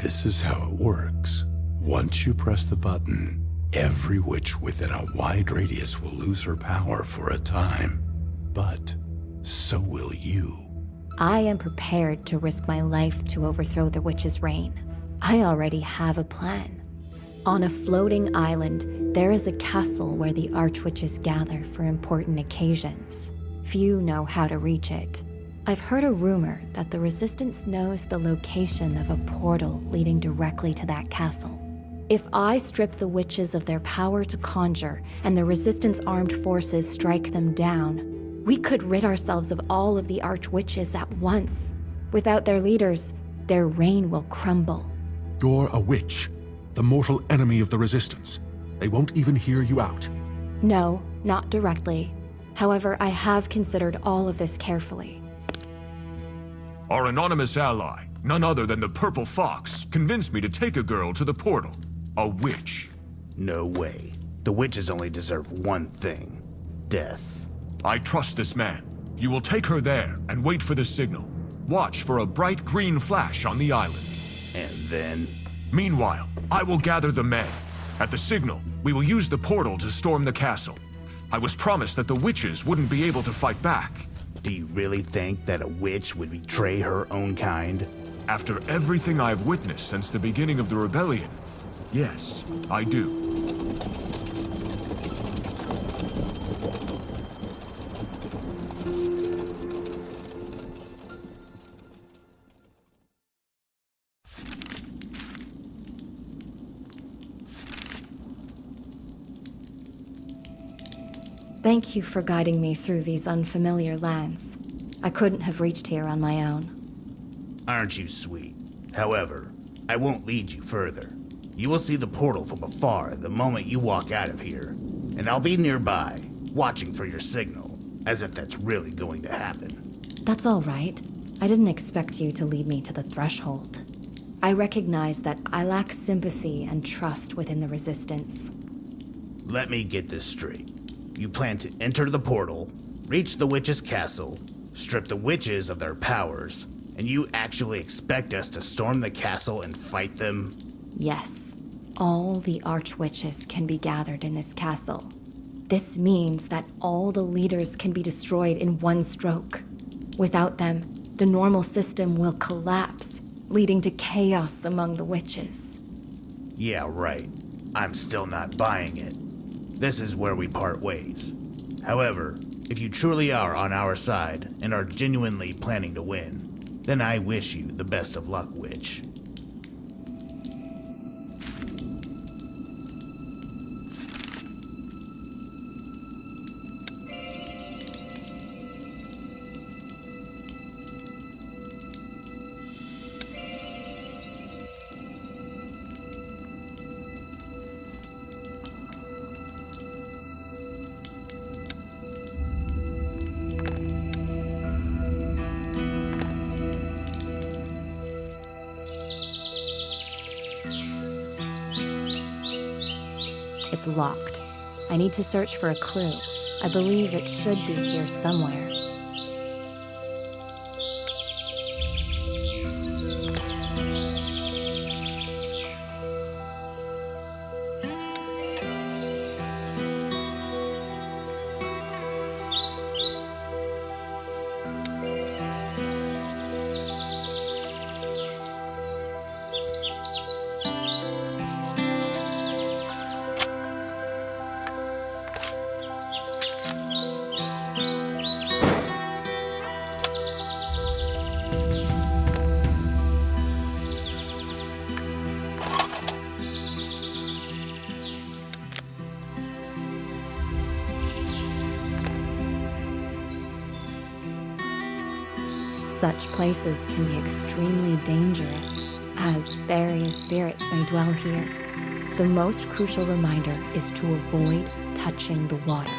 This is how it works. Once you press the button, every witch within a wide radius will lose her power for a time. But so will you. I am prepared to risk my life to overthrow the witch's reign. I already have a plan. On a floating island, there is a castle where the archwitches gather for important occasions. Few know how to reach it. I've heard a rumor that the Resistance knows the location of a portal leading directly to that castle. If I strip the witches of their power to conjure and the Resistance armed forces strike them down, we could rid ourselves of all of the archwitches at once. Without their leaders, their reign will crumble. You're a witch, the mortal enemy of the Resistance. They won't even hear you out. No, not directly. However, I have considered all of this carefully. Our anonymous ally, none other than the Purple Fox, convinced me to take a girl to the portal. A witch. No way. The witches only deserve one thing. Death. I trust this man. You will take her there and wait for the signal. Watch for a bright green flash on the island. And then... Meanwhile, I will gather the men. At the signal, we will use the portal to storm the castle. I was promised that the witches wouldn't be able to fight back. Do you really think that a witch would betray her own kind? After everything I've witnessed since the beginning of the rebellion, yes, I do. Thank you for guiding me through these unfamiliar lands. I couldn't have reached here on my own. Aren't you sweet? However, I won't lead you further. You will see the portal from afar the moment you walk out of here, and I'll be nearby, watching for your signal, as if that's really going to happen. That's all right. I didn't expect you to lead me to the threshold. I recognize that I lack sympathy and trust within the Resistance. Let me get this straight. You plan to enter the portal, reach the witch's castle, strip the witches of their powers, and you actually expect us to storm the castle and fight them? Yes. All the archwitches can be gathered in this castle. This means that all the leaders can be destroyed in one stroke. Without them, the normal system will collapse, leading to chaos among the witches. Yeah, right. I'm still not buying it. This is where we part ways. However, if you truly are on our side and are genuinely planning to win, then I wish you the best of luck, Witch. It's locked. I need to search for a clue. I believe it should be here somewhere. Such places can be extremely dangerous, as various spirits may dwell here. The most crucial reminder is to avoid touching the water.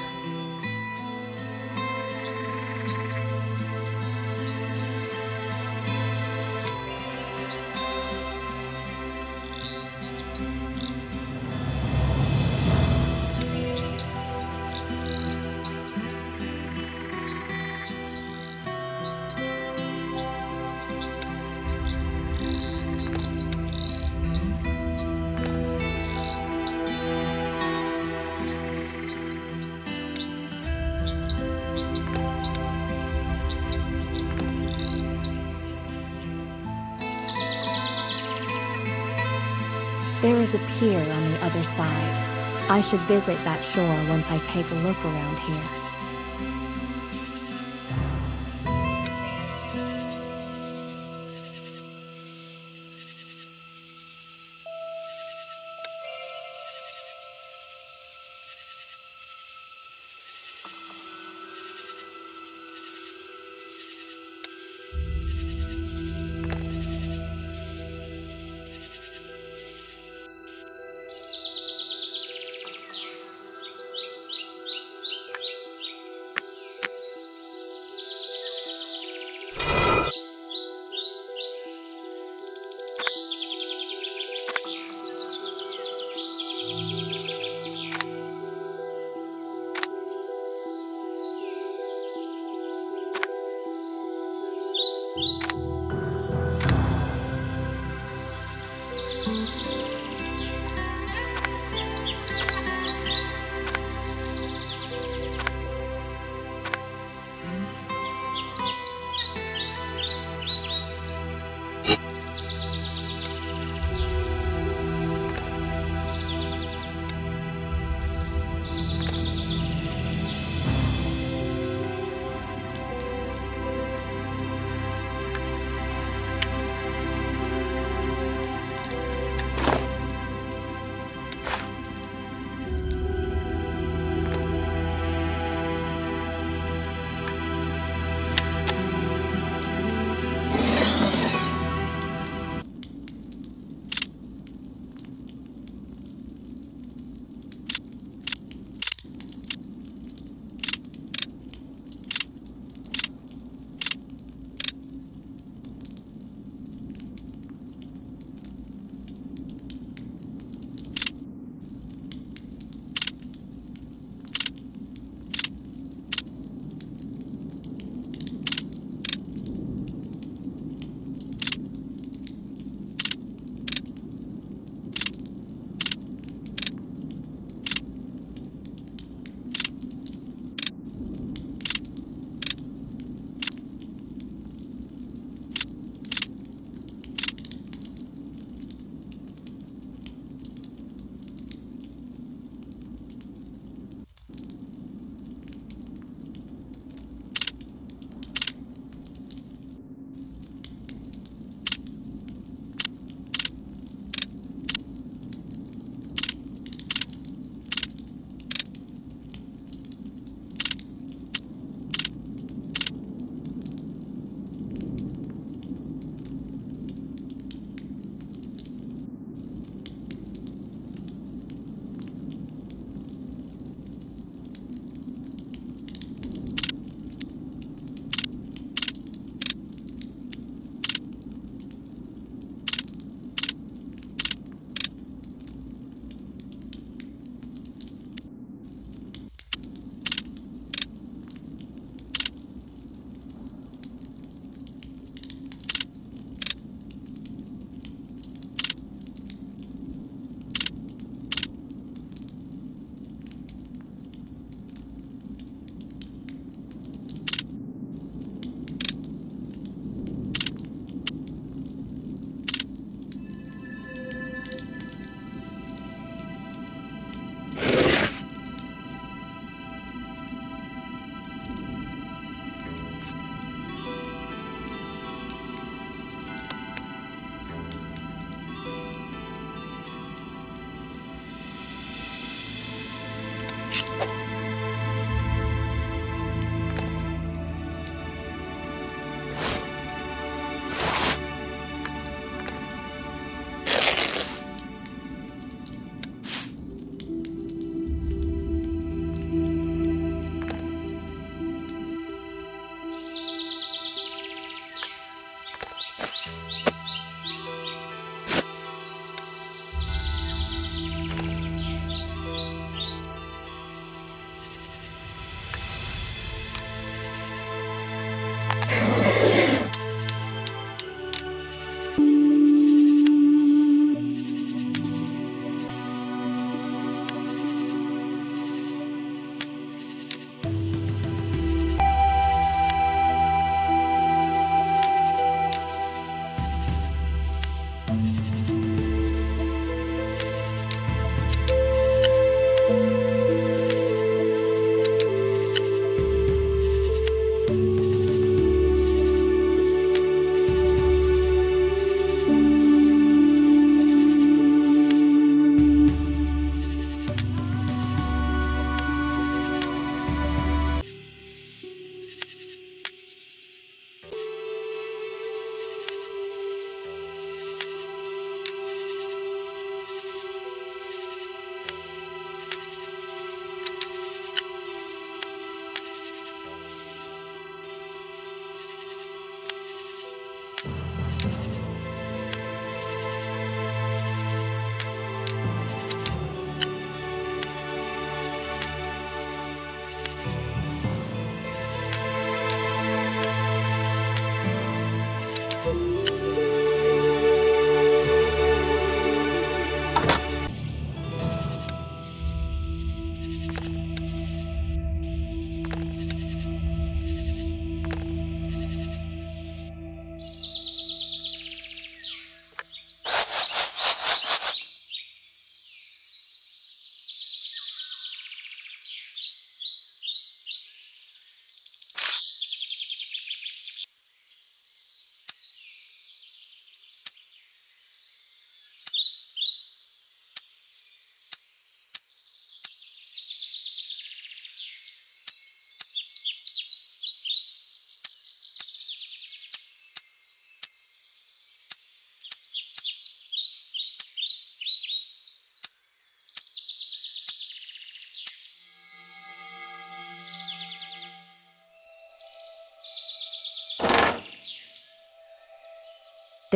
There is a pier on the other side. I should visit that shore once I take a look around here.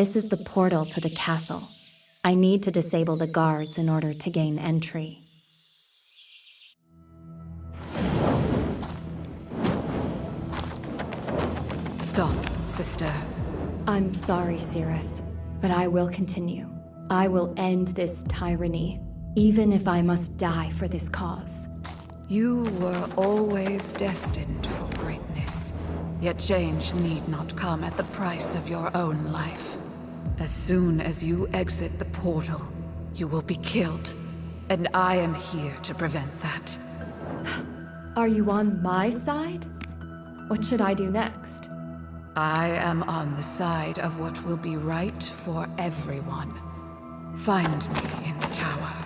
This is the portal to the castle. I need to disable the guards in order to gain entry. Stop, sister. I'm sorry, Cirrus, but I will continue. I will end this tyranny, even if I must die for this cause. You were always destined for greatness. Yet change need not come at the price of your own life. As soon as you exit the portal, you will be killed. And I am here to prevent that. Are you on my side? What should I do next? I am on the side of what will be right for everyone. Find me in the tower.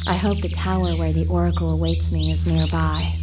I hope the tower where the Oracle awaits me is nearby.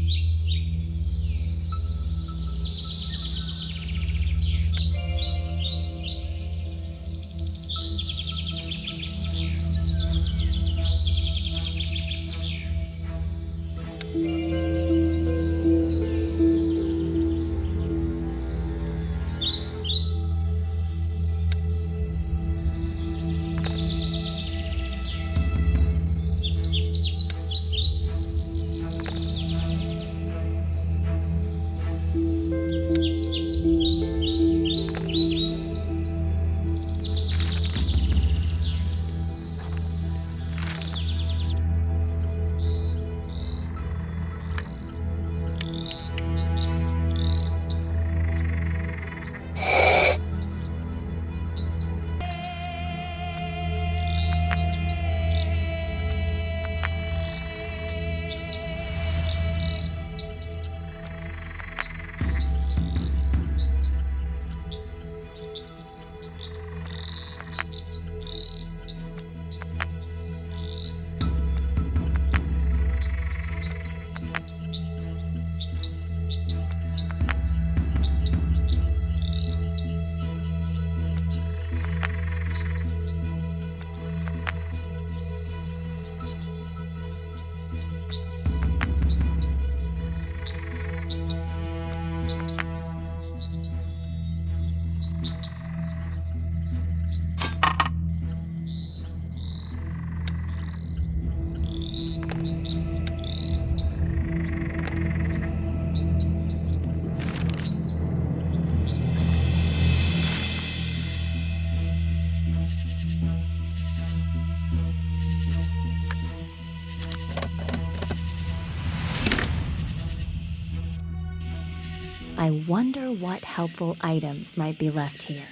I wonder what helpful items might be left here.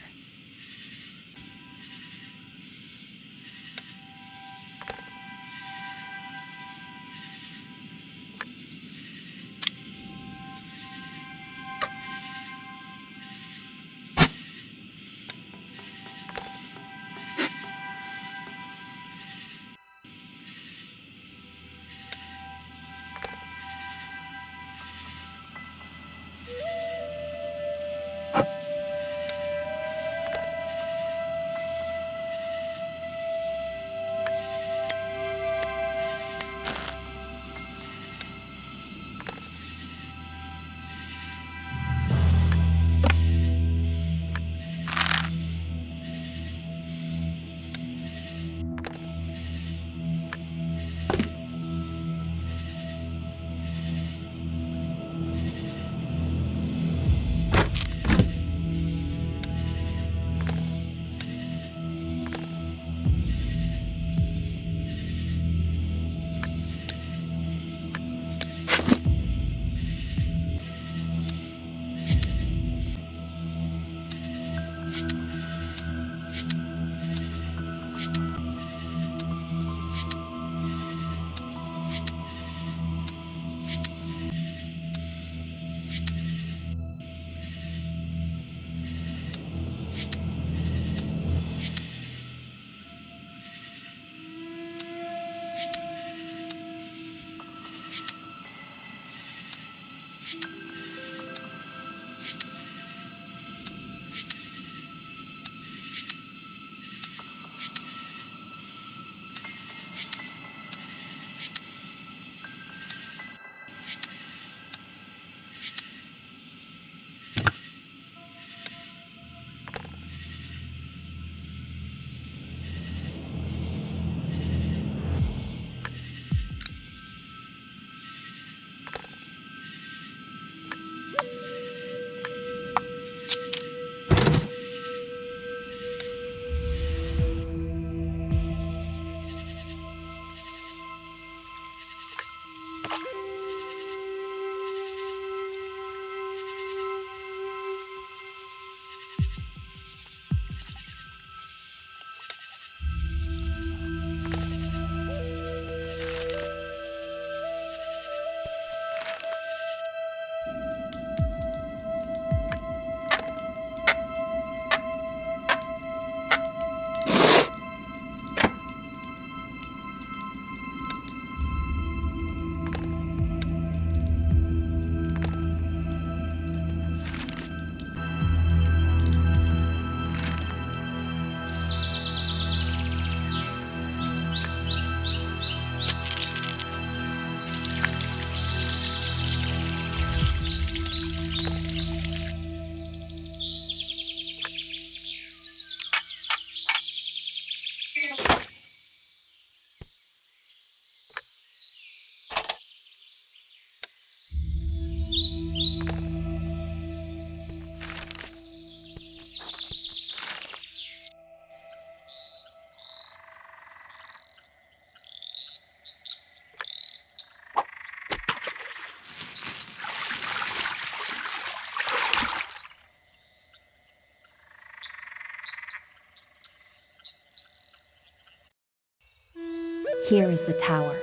Here is the tower.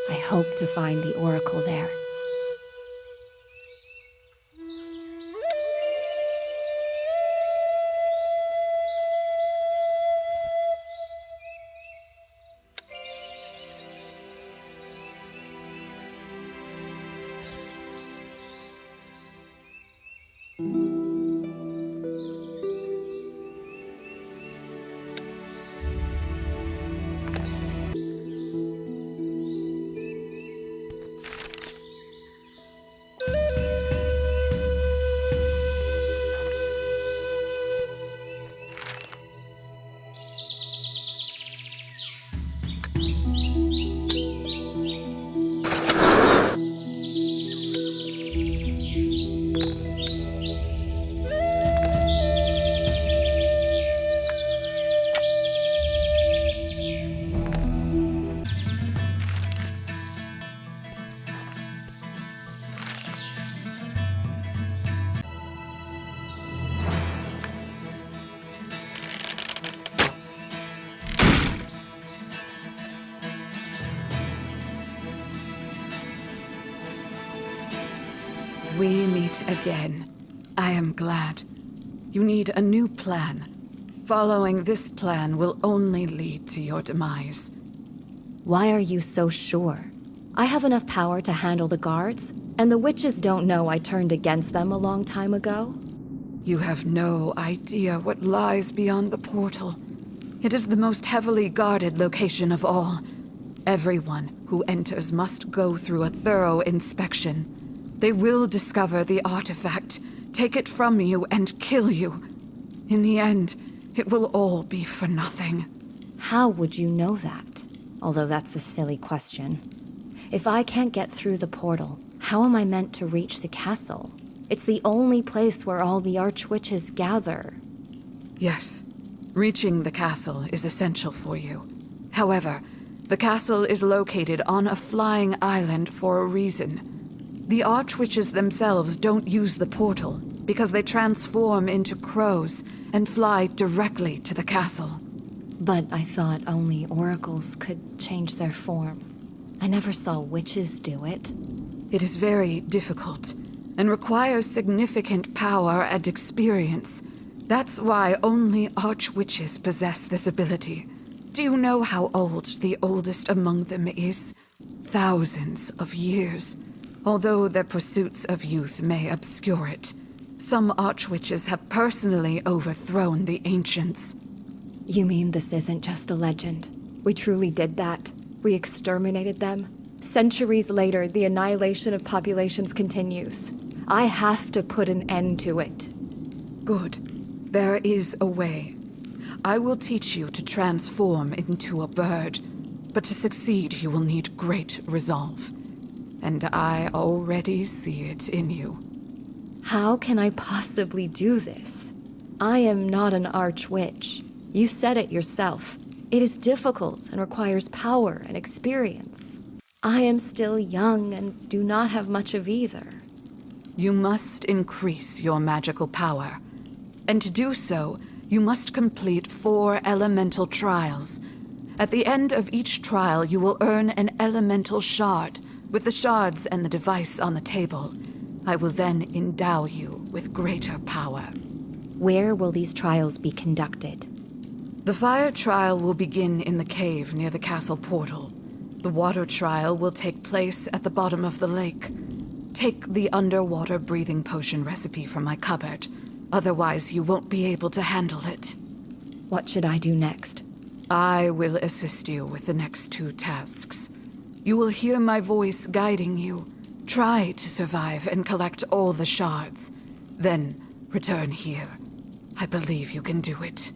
I hope to find the oracle there. We meet again. I am glad. You need a new plan. Following this plan will only lead to your demise. Why are you so sure? I have enough power to handle the guards, and the witches don't know I turned against them a long time ago. You have no idea what lies beyond the portal. It is the most heavily guarded location of all. Everyone who enters must go through a thorough inspection. They will discover the artifact, take it from you, and kill you. In the end, it will all be for nothing. How would you know that? Although that's a silly question. If I can't get through the portal, how am I meant to reach the castle? It's the only place where all the archwitches gather. Yes, reaching the castle is essential for you. However, the castle is located on a flying island for a reason. The archwitches themselves don't use the portal because they transform into crows and fly directly to the castle. But I thought only oracles could change their form. I never saw witches do it. It is very difficult and requires significant power and experience. That's why only archwitches possess this ability. Do you know how old the oldest among them is? Thousands of years. Although their pursuits of youth may obscure it, some archwitches have personally overthrown the ancients. You mean this isn't just a legend? We truly did that. We exterminated them. Centuries later, the annihilation of populations continues. I have to put an end to it. Good. There is a way. I will teach you to transform into a bird, but to succeed you will need great resolve. And I already see it in you. How can I possibly do this? I am not an archwitch. You said it yourself. It is difficult and requires power and experience. I am still young and do not have much of either. You must increase your magical power. And to do so, you must complete 4 elemental trials. At the end of each trial, you will earn an elemental shard. With the shards and the device on the table, I will then endow you with greater power. Where will these trials be conducted? The fire trial will begin in the cave near the castle portal. The water trial will take place at the bottom of the lake. Take the underwater breathing potion recipe from my cupboard. Otherwise, you won't be able to handle it. What should I do next? I will assist you with the next 2 tasks. You will hear my voice guiding you. Try to survive and collect all the shards. Then return here. I believe you can do it.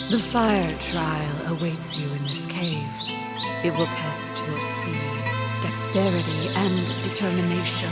The fire trial awaits you in this cave. It will test your speed, dexterity, and determination.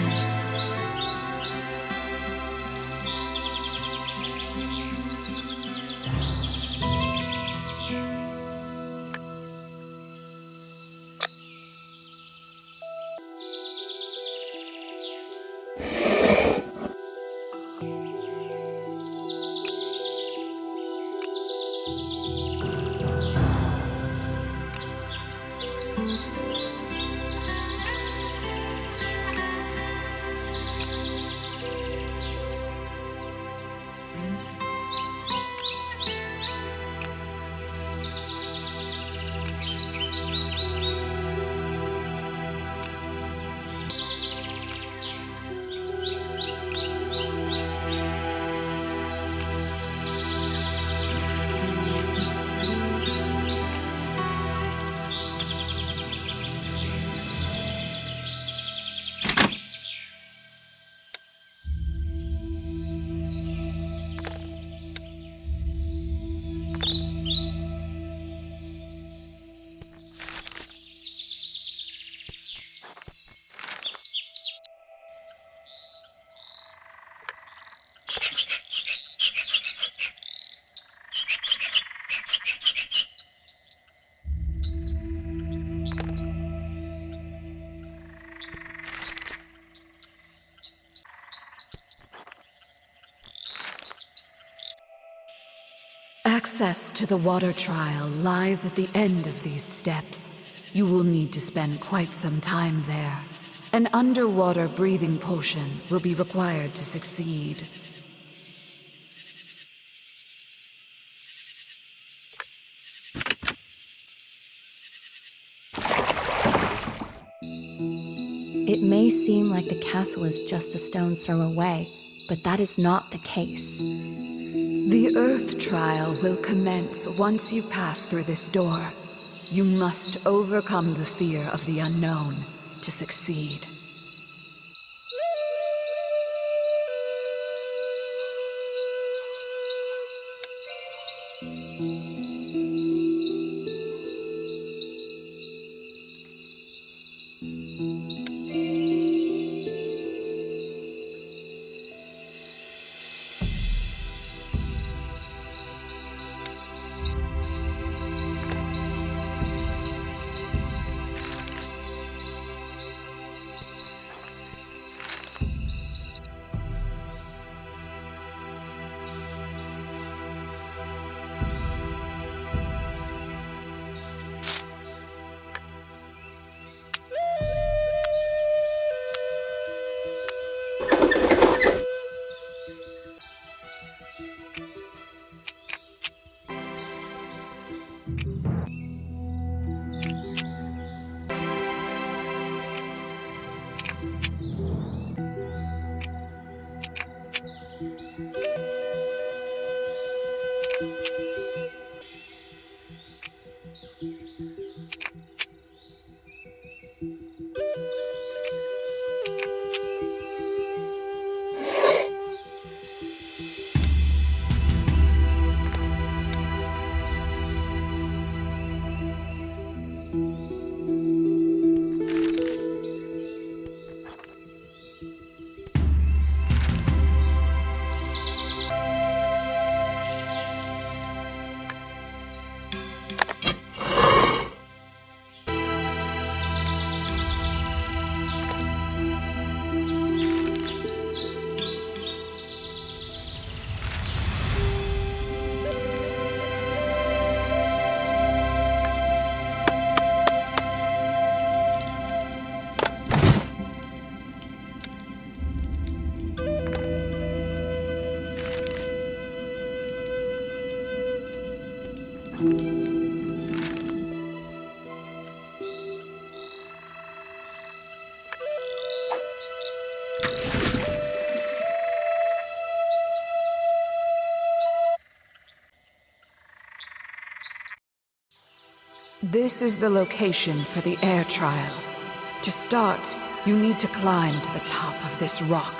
Access to the water trial lies at the end of these steps. You will need to spend quite some time there. An underwater breathing potion will be required to succeed. It may seem like the castle is just a stone's throw away, but that is not the case. The Earth Trial will commence once you pass through this door. You must overcome the fear of the unknown to succeed. This is the location for the air trial. To start, you need to climb to the top of this rock.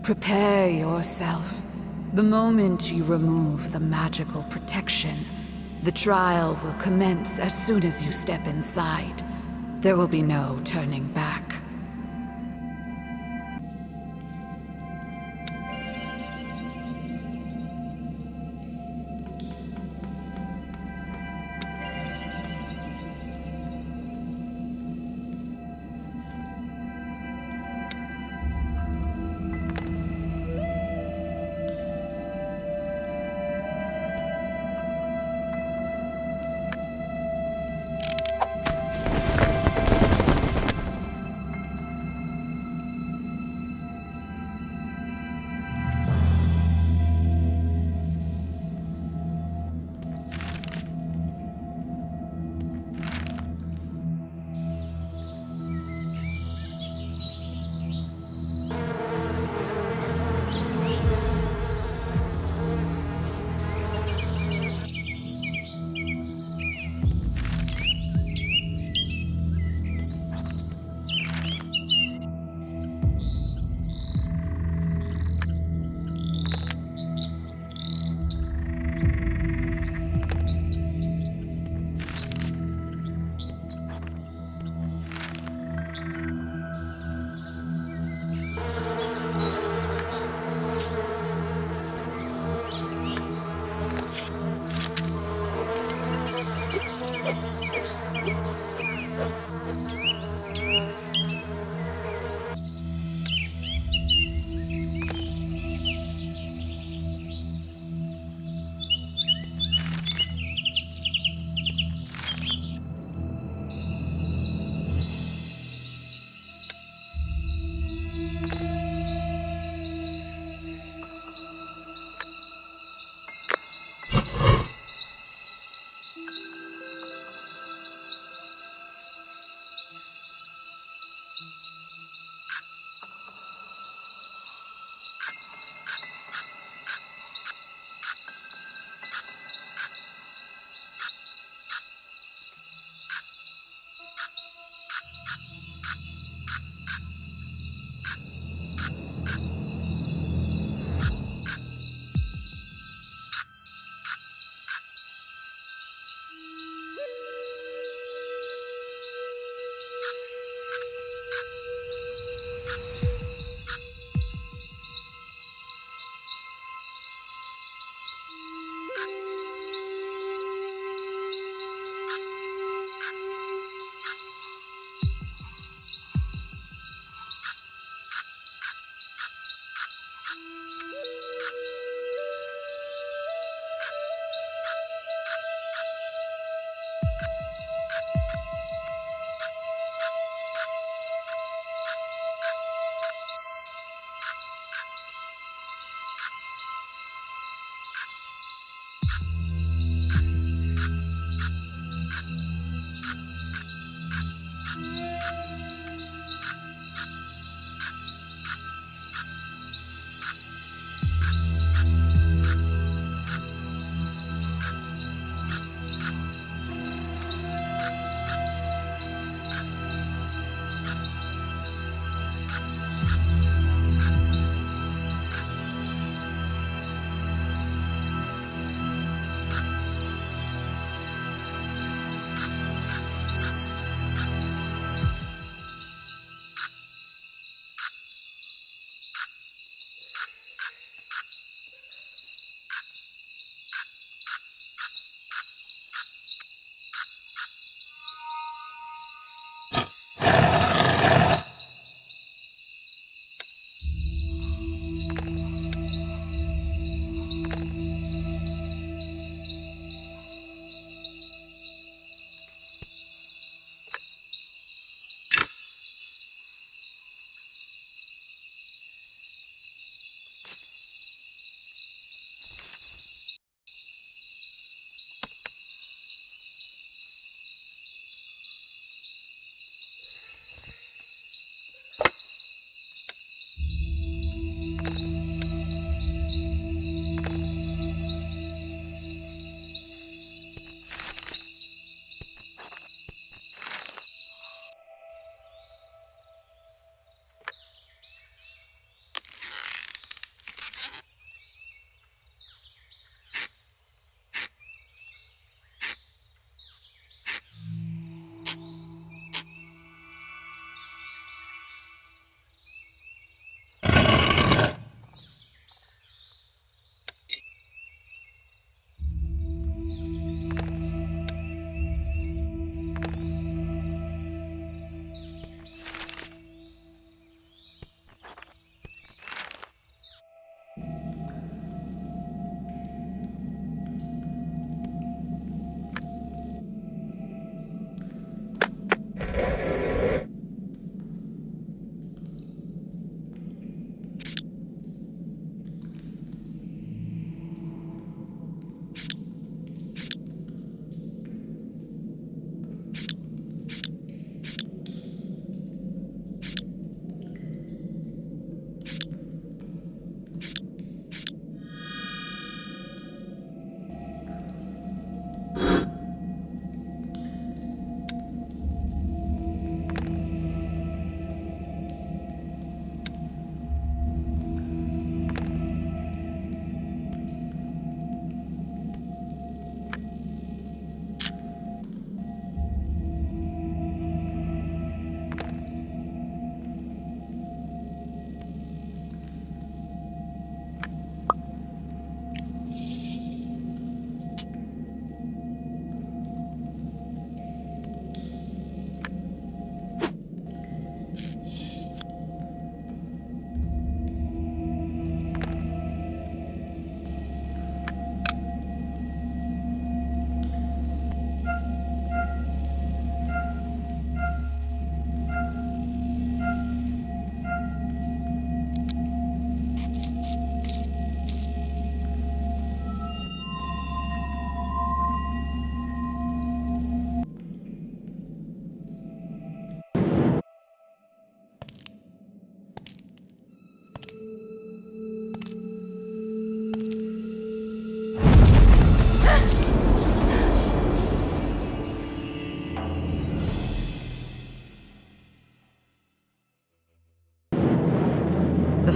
Prepare yourself. The moment you remove the magical protection, the trial will commence as soon as you step inside. There will be no turning back.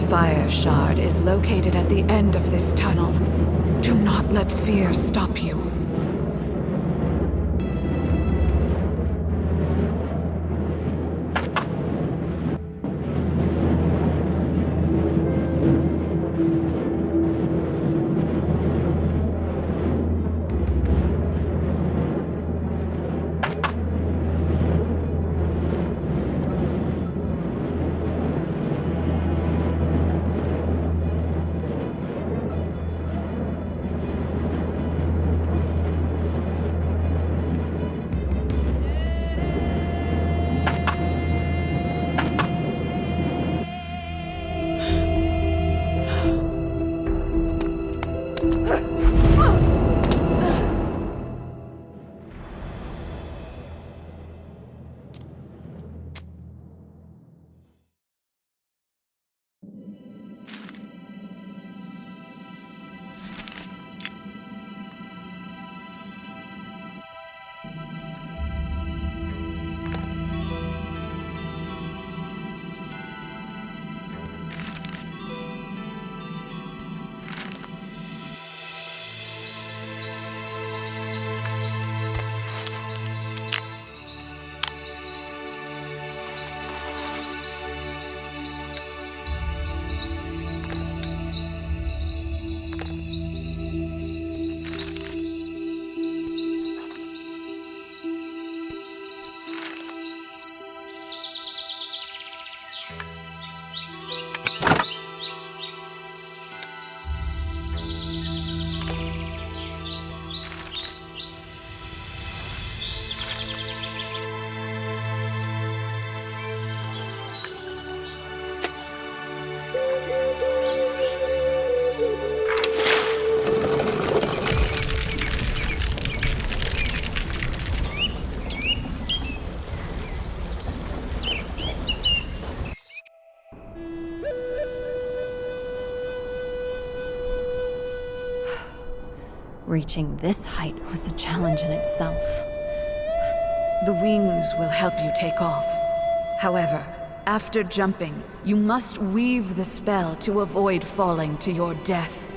Fire Shard is located at the end of this tunnel. Do not let fear stop you. Reaching this height was a challenge in itself. The wings will help you take off. However, after jumping, you must weave the spell to avoid falling to your death.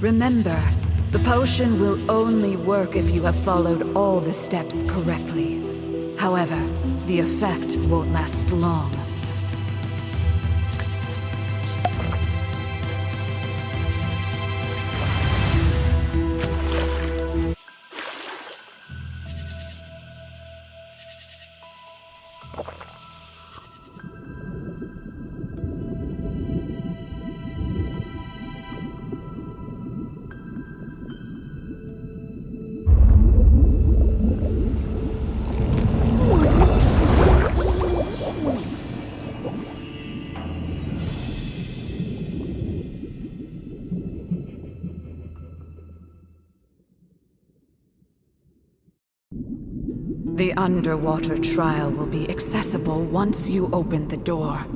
Remember, the potion will only work if you have followed all the steps correctly. However, the effect won't last long. The underwater trial will be accessible once you open the door.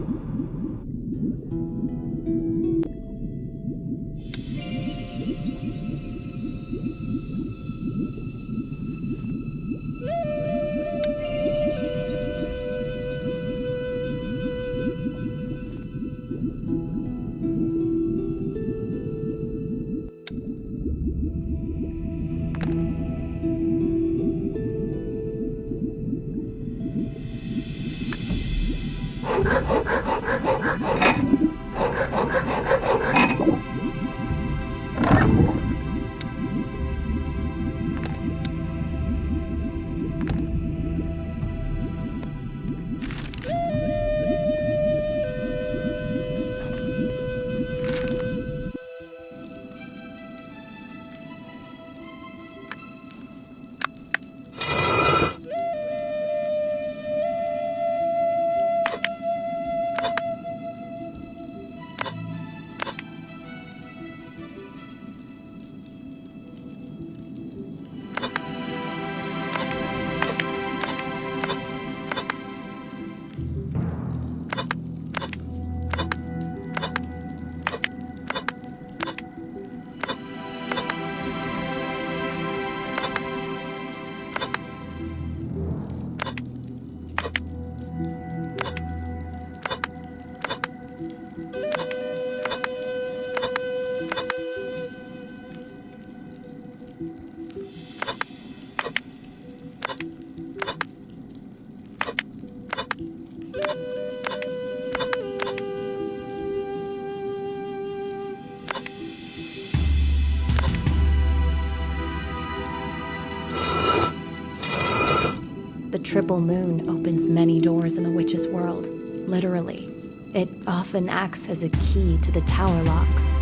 The triple moon opens many doors in the witch's world, literally. It often acts as a key to the tower locks.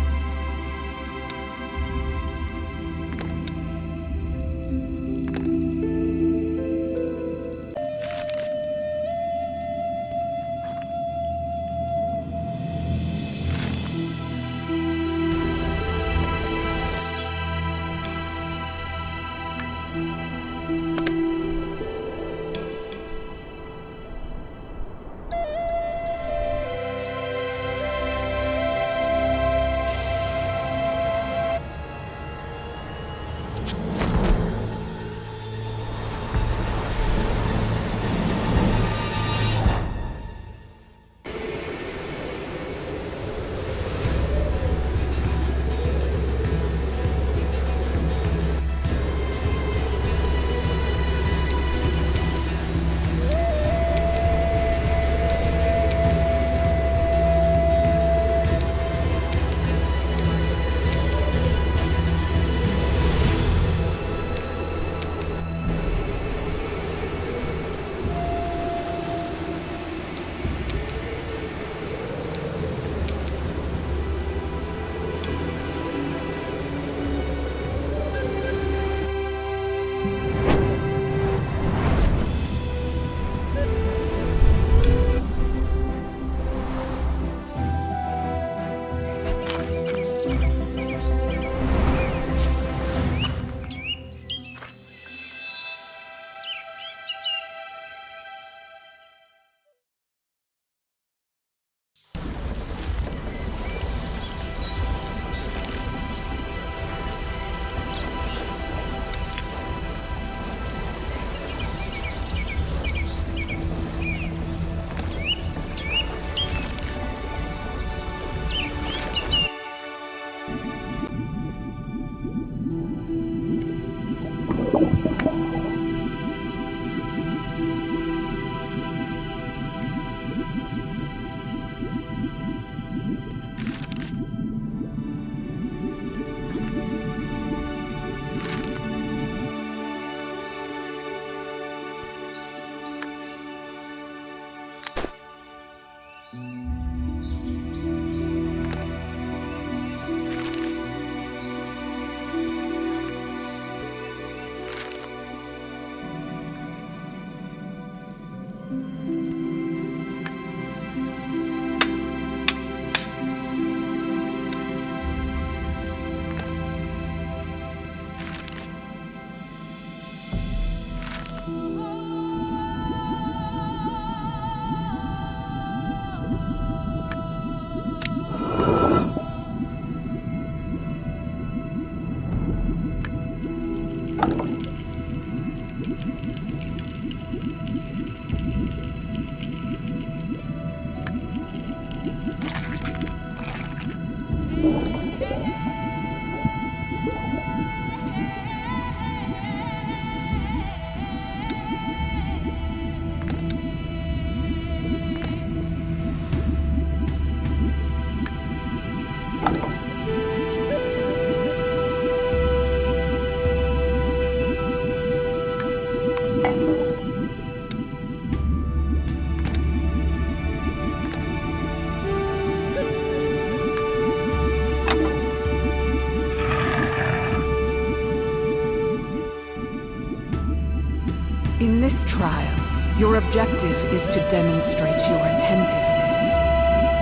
In this trial, your objective is to demonstrate your attentiveness.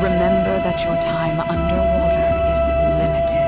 Remember that your time underwater is limited.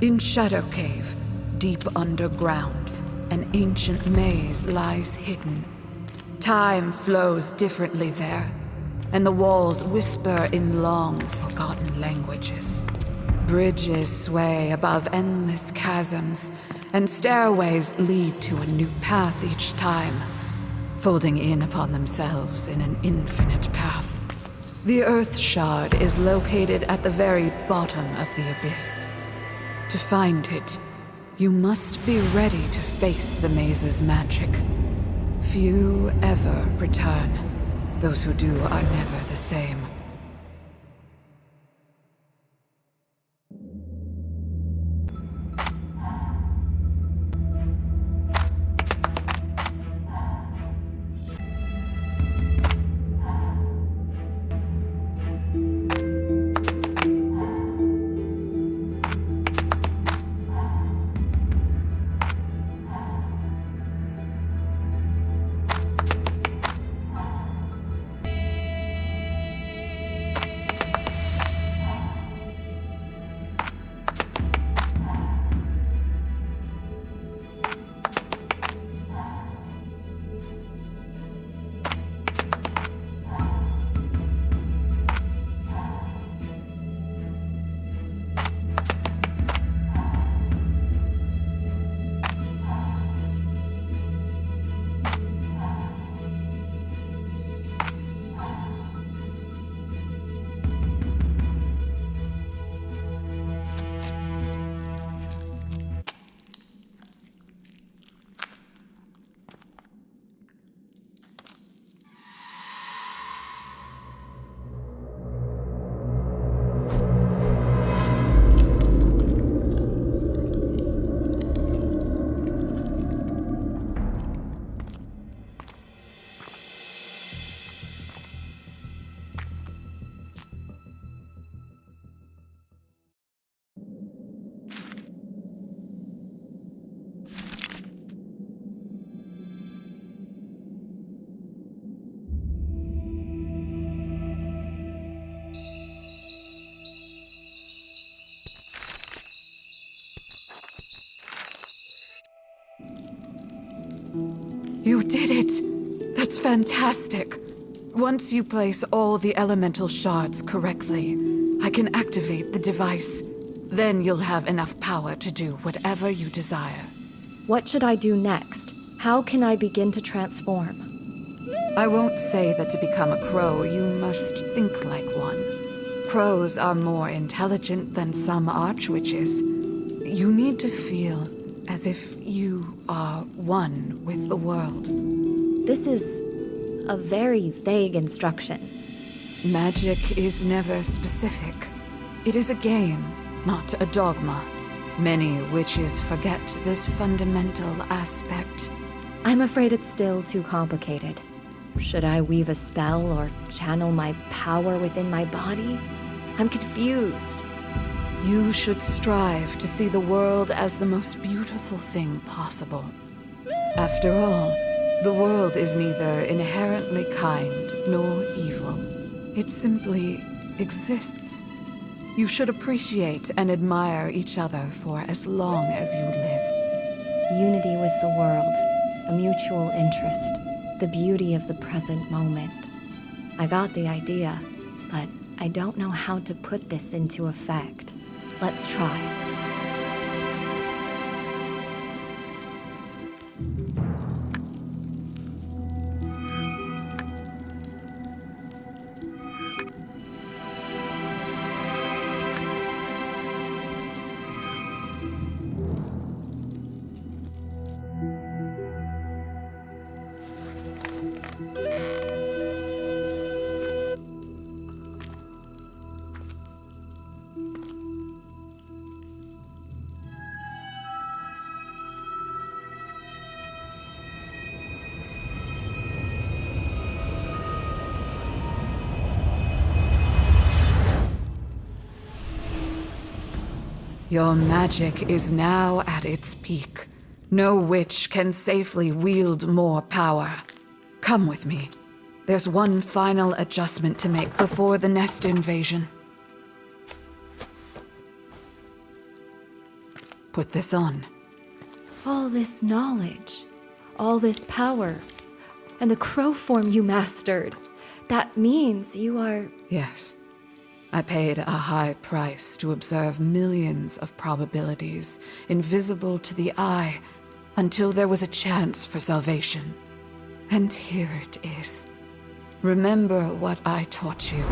In Shadow Cave, deep underground, an ancient maze lies hidden. Time flows differently there, and the walls whisper in long forgotten languages. Bridges sway above endless chasms, and stairways lead to a new path each time. folding in upon themselves in an infinite path. The Earth Shard is located at the very bottom of the abyss. To find it, you must be ready to face the maze's magic. Few ever return. Those who do are never the same. You did it! That's fantastic! Once you place all the elemental shards correctly, I can activate the device. Then you'll have enough power to do whatever you desire. What should I do next? How can I begin to transform? I won't say that to become a crow, you must think like one. Crows are more intelligent than some archwitches. You need to feel as if you are one with the world. This is a very vague instruction. Magic is never specific. It is a game, not a dogma. Many witches forget this fundamental aspect. I'm afraid it's still too complicated. Should I weave a spell or channel my power within my body? I'm confused. You should strive to see the world as the most beautiful thing possible. After all, the world is neither inherently kind nor evil. It simply exists. You should appreciate and admire each other for as long as you live. Unity with the world, a mutual interest, the beauty of the present moment. I got the idea, but I don't know how to put this into effect. Let's try. Your magic is now at its peak. No witch can safely wield more power. Come with me. There's one final adjustment to make before the nest invasion. Put this on. All this knowledge, all this power, and the crow form you mastered. That means you are... Yes. I paid a high price to observe millions of probabilities, invisible to the eye, until there was a chance for salvation. And here it is. Remember what I taught you.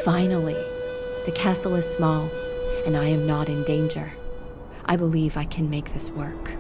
Finally, the castle is small, and I am not in danger. I believe I can make this work.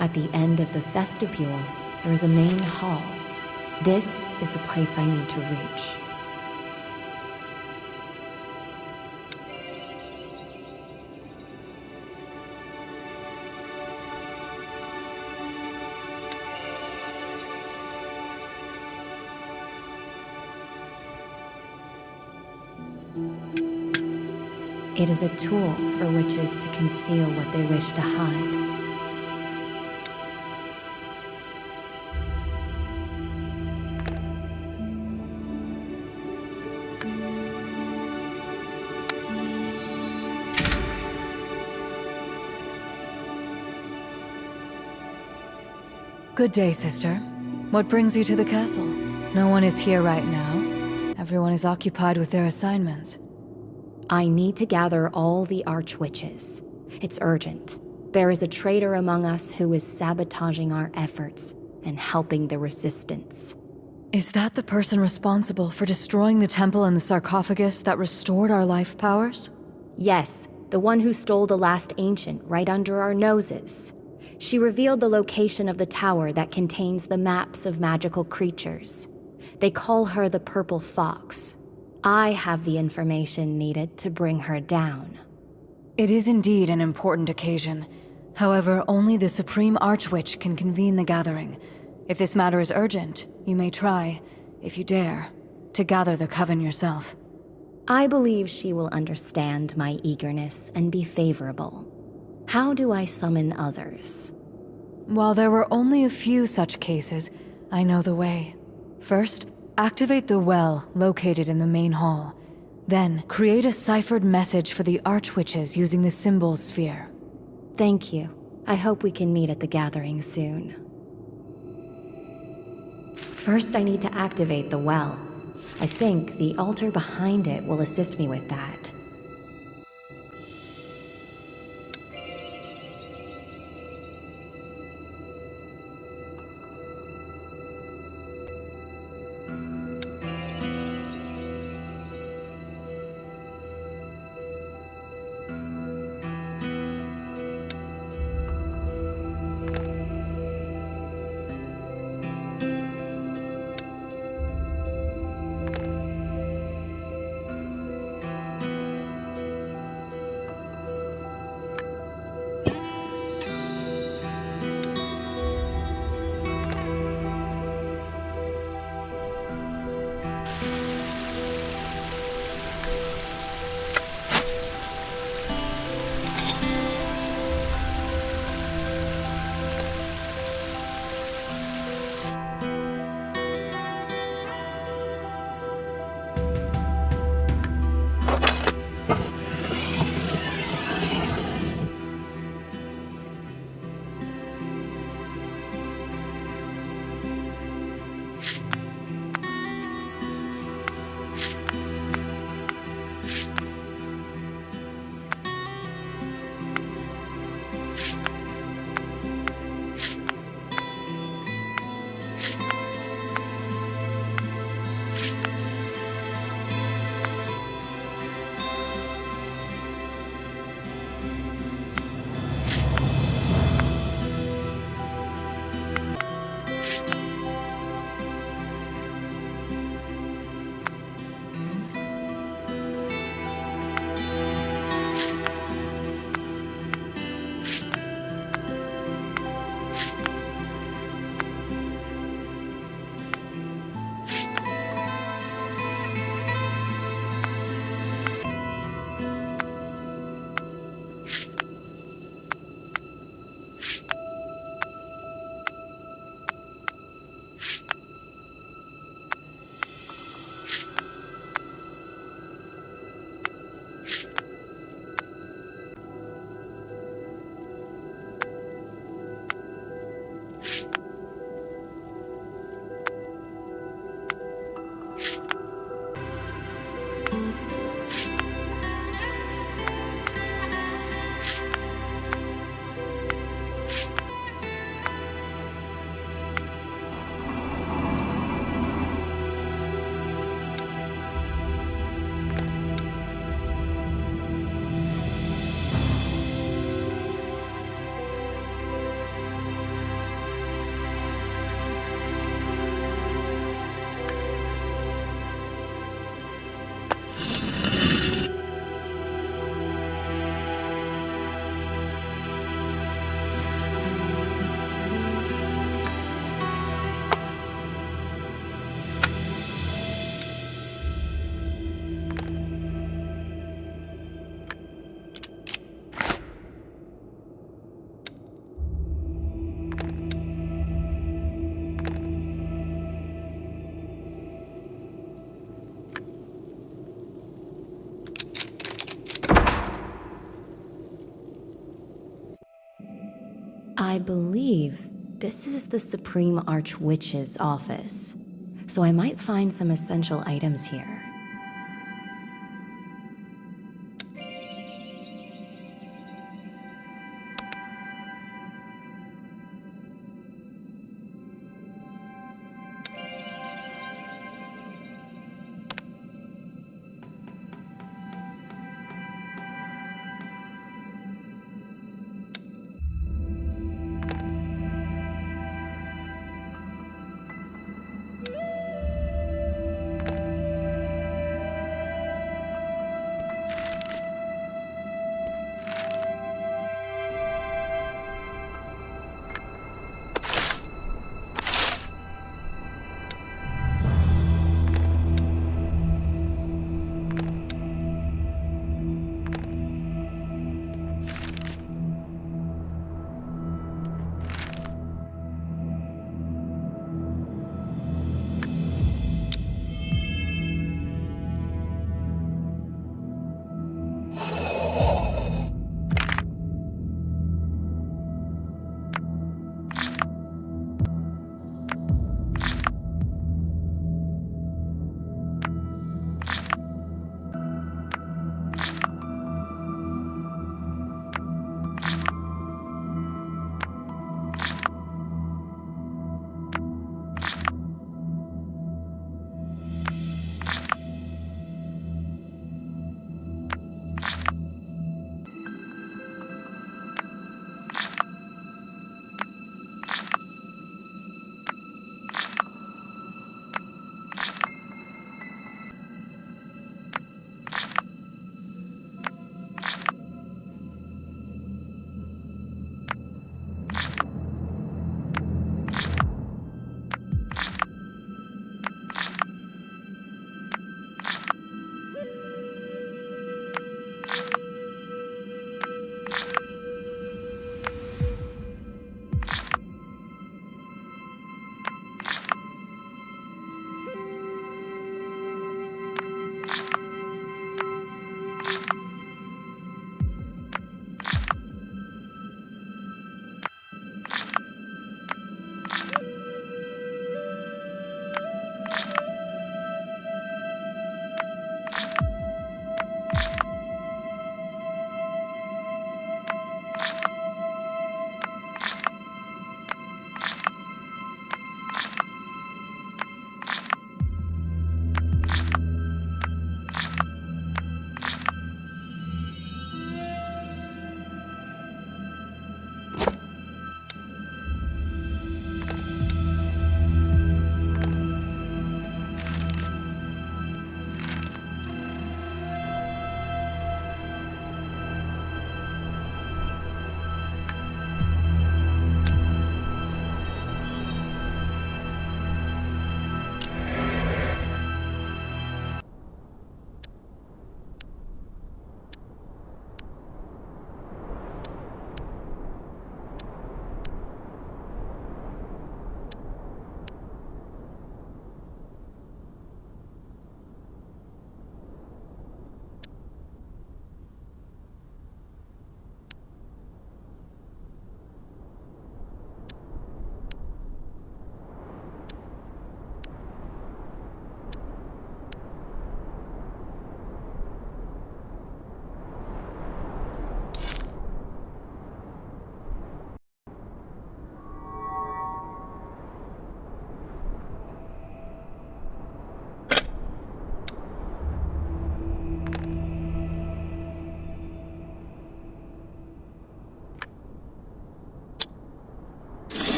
At the end of the vestibule, there is a main hall. This is the place I need to reach. It is a tool for witches to conceal what they wish to hide. Good day, sister. What brings you to the castle? No one is here right now. Everyone is occupied with their assignments. I need to gather all the archwitches. It's urgent. There is a traitor among us who is sabotaging our efforts and helping the resistance. Is that the person responsible for destroying the temple and the sarcophagus that restored our life powers? Yes, the one who stole the last ancient right under our noses. She revealed the location of the tower that contains the maps of magical creatures. They call her the Purple Fox. I have the information needed to bring her down. It is indeed an important occasion. However, only the Supreme Archwitch can convene the gathering. If this matter is urgent, you may try, if you dare, to gather the coven yourself. I believe she will understand my eagerness and be favorable. How do I summon others? While there were only a few such cases, I know the way. First, activate the well located in the main hall. Then, create a ciphered message for the Archwitches using the symbol sphere. Thank you. I hope we can meet at the gathering soon. First, I need to activate the well. I think the altar behind it will assist me with that. I believe this is the Supreme Archwitch's office, so I might find some essential items here.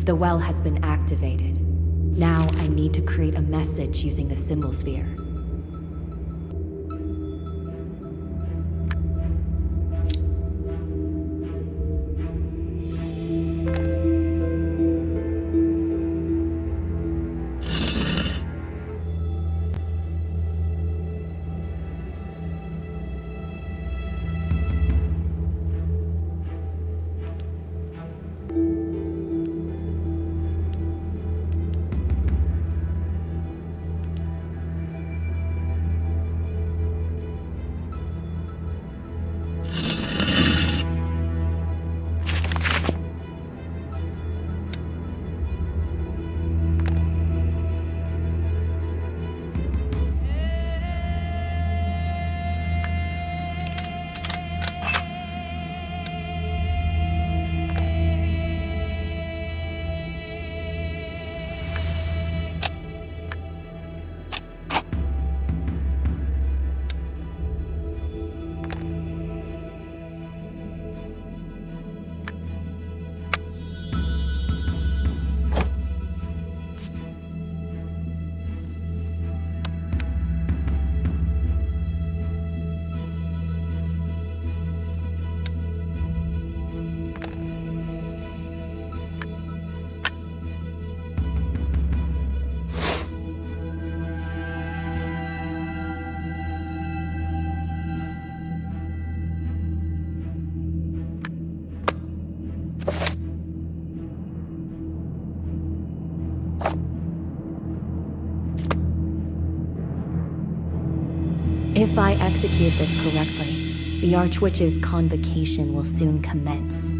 The well has been activated. Now I need to create a message using the symbol sphere. If I execute this correctly, the Archwitch's convocation will soon commence.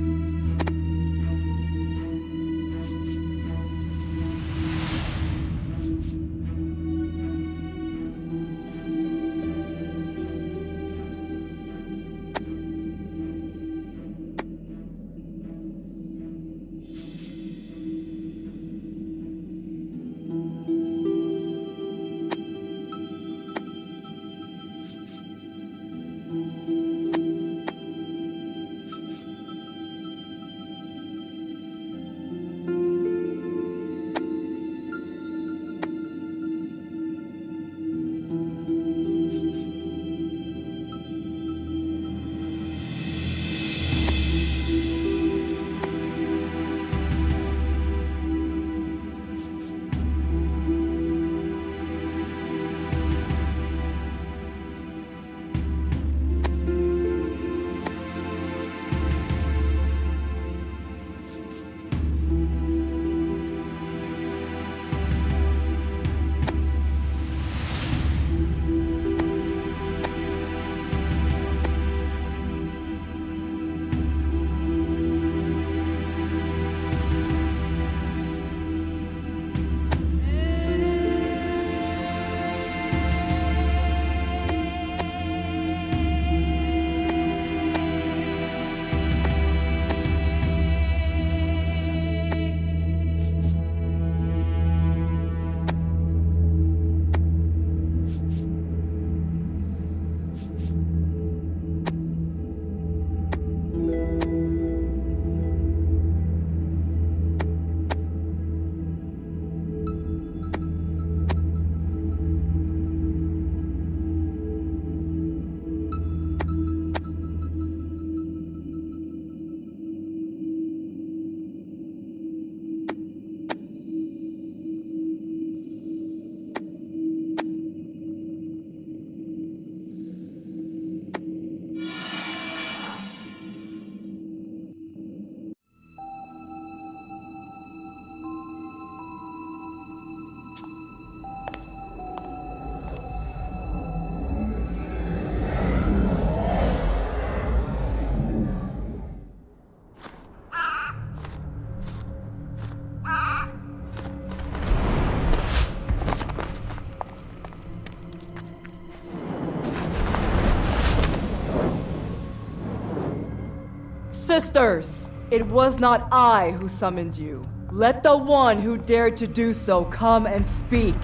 Sisters, it was not I who summoned you. Let the one who dared to do so come and speak.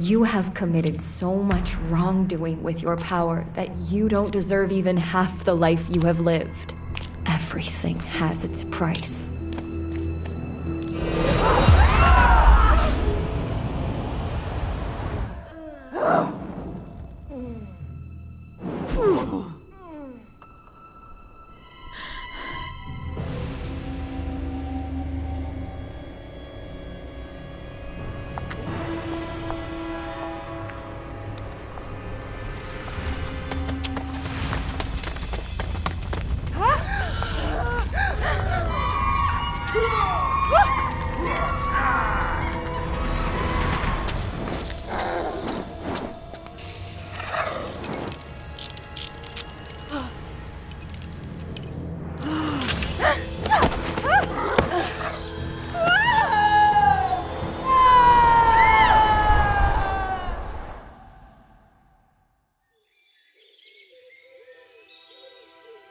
You have committed so much wrongdoing with your power that you don't deserve even half the life you have lived. Everything has its price.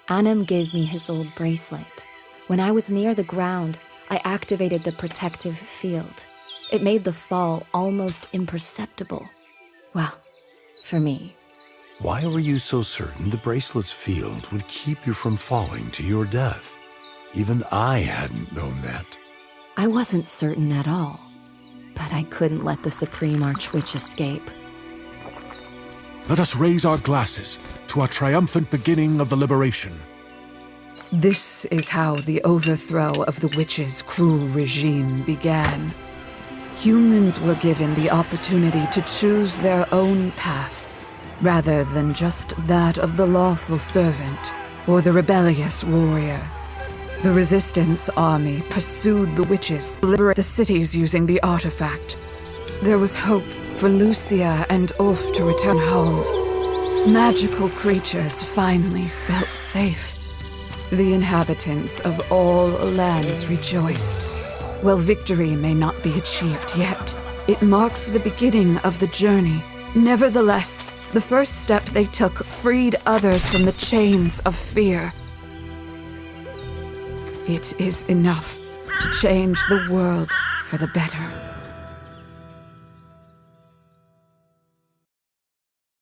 Anim gave me his old bracelet. When I was near the ground, I activated the protective field. It made the fall almost imperceptible. Well, for me. Why were you so certain the bracelet's field would keep you from falling to your death? Even I hadn't known that. I wasn't certain at all, but I couldn't let the Supreme Archwitch escape. Let us raise our glasses to our triumphant beginning of the liberation. This is how the overthrow of the witch's cruel regime began. Humans were given the opportunity to choose their own path, rather than just that of the lawful servant or the rebellious warrior. The Resistance army pursued the witches to liberate the cities using the artifact. There was hope for Lucia and Ulf to return home. Magical creatures finally felt safe. The inhabitants of all lands rejoiced. While victory may not be achieved yet, it marks the beginning of the journey. Nevertheless, the first step they took freed others from the chains of fear. It is enough to change the world for the better.